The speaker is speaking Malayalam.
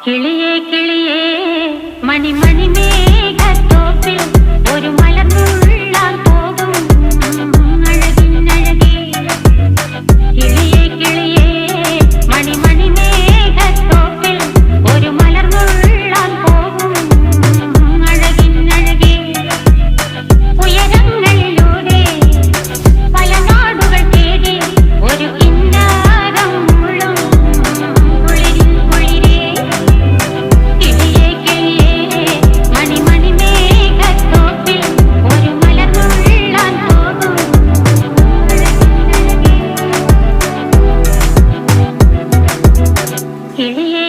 കിളിയേ കിളിയേ മണിമണി മേഘത്തോപ്പിൽ ഒരു മലർന്നുള്ളാൻ പോകും അഴകിനഴകേ. കിളിയേ കിളിയേ മണിമണി മേഘത്തോപ്പിൽ ഒരു മലർന്നുള്ളാൻ പോകും അഴകിനഴകേ. ഉയരങ്ങളിലൂടെ പല നാടുകൾ തേടി ഒരു കിന്നാരം മുഴും കുളിരിൻ കുളിരേ. കിളിയേ കിളിയേ മണിമണി മേഘത്തോപ്പിൽ ഒരു മലർന്നുള്ളാൻ പോകും അഴകിനഴകേ. കിളിയേ